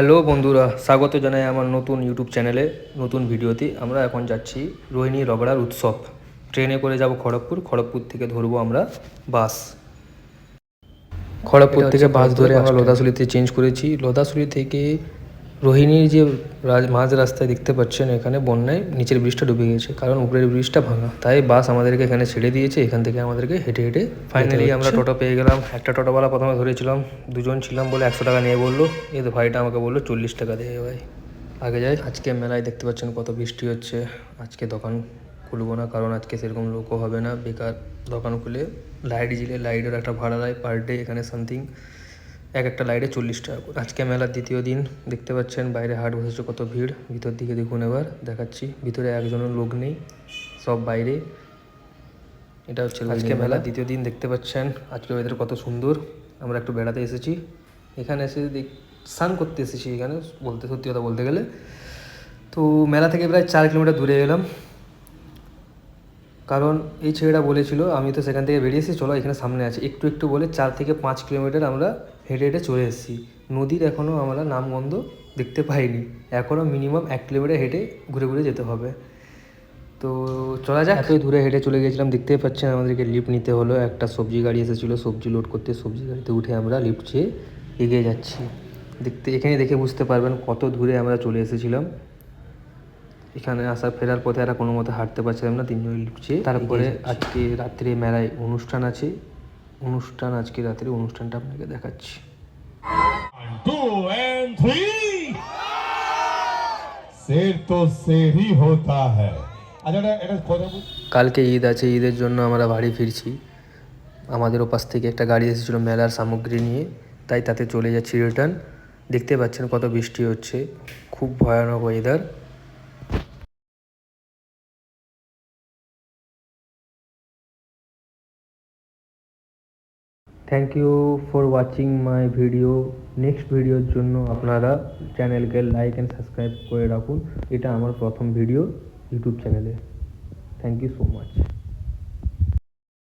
Hello বন্ধুরা, স্বাগত জানাই আমার নতুন ইউটিউব চ্যানেলে নতুন ভিডিওতে। আমরা এখন যাচ্ছি রোহিণী রগড়ার উৎসব। ট্রেনে করে যাব খড়গপুর থেকে ধরবো আমরা বাস। খড়গপুর থেকে বাস ধরে আমরা লোধাশুলিতে চেঞ্জ করেছি। লোধাশুলি থেকে রোহিণীর যে মাঝ রাস্তায় দেখতে পাচ্ছেন, এখানে বন্যায় নিচের ব্রিজটা ডুবে গেছে, কারণ উপরের ব্রিজটা ভাঙা, তাই বাস আমাদেরকে এখানে ছেড়ে দিয়েছে। এখান থেকে আমাদেরকে হেঁটে হেঁটে ফাইনালি আমরা টোটো পেয়ে গেলাম। একটা টোটোওয়ালা প্রথমে ধরেছিলাম, দুজন ছিলাম বলে 100 টাকা নিয়ে বললো। এই তো ভাইটা আমাকে বললো 40 টাকা দিয়ে ভাই আগে যাই। আজকে মেলায় দেখতে পাচ্ছেন কত বৃষ্টি হচ্ছে। আজকে দোকান খুলবো না, কারণ আজকে সেরকম লোকও হবে না। বেকার দোকান খুলে লাইট জ্বলে, লাইটের একটা ভাড়া দেয় পার ডে এখানে সামথিং এক একটা লাইটে 40 টাকা করে। আজকে মেলার দ্বিতীয় দিন, দেখতে পাচ্ছেন বাইরে হাট বসেছে, কত ভিড়। ভিতর দিকে দেখুন, এবার দেখাচ্ছি। ভিতরে একজনের লোক নেই, সব বাইরে। এটা হচ্ছে আজকে মেলার দ্বিতীয় দিন। দেখতে পাচ্ছেন আজকে ওয়েদার কত সুন্দর। আমরা একটু বেড়াতে এসেছি, এখানে এসে স্নান করতে এসেছি এখানে, সত্যি কথা বলতে গেলে। তো মেলা থেকে প্রায় 4 কিলোমিটার দূরে এলাম, কারণ এই ছেলেটা বলেছিল, আমি তো সেখান থেকে বেরিয়েছি, চলো এখানে সামনে আছে একটু একটু বলে 4 থেকে 5 কিলোমিটার আমরা হেঁটে হেঁটে চলে এসেছি। নদীর এখনও আমরা নামগন্ধ দেখতে পাইনি, এখনও মিনিমাম 1 কিলোমিটার হেঁটে ঘুরে ঘুরে যেতে হবে। তো চলা যাক। এতই দূরে হেঁটে চলে গেছিলাম, দেখতেই পাচ্ছেন আমাদেরকে লিফট নিতে হলো। একটা সবজি গাড়ি এসেছিলো সবজি লোড করতে, সবজি গাড়িতে উঠে আমরা লিফট চেয়ে এগিয়ে যাচ্ছি। এখানে দেখে বুঝতে পারবেন কত দূরে আমরা চলে এসেছিলাম। এখানে ফেরার পথে আর কোনো মতে হাঁটতে পারছিলাম না, তিনজন লিফট চেয়ে। তারপরে আজকে রাত্রে মেলায় অনুষ্ঠান আছে, আজকে রাত্রে অনুষ্ঠানটা আপনাকে দেখাচ্ছি। 2 and 3 शेर तो शेर ही होता है। কালকে ঈদ আছে, ঈদের জন্য আমরা বাড়ি ফিরছি। আমাদের ওপাশ থেকে একটা গাড়ি এসেছিলো মেলার সামগ্রী নিয়ে, তাই তাতে চলে যাচ্ছি রিটার্ন। দেখতে পাচ্ছেন কত বৃষ্টি হচ্ছে, খুব ভয়ানক weather. Thank you for watching my video. Next ভিডিওর জন্য আপনারা চ্যানেলকে লাইক অ্যান্ড সাবস্ক্রাইব করে রাখুন। এটা আমার প্রথম ভিডিও ইউটিউব চ্যানেলে। Thank you so much.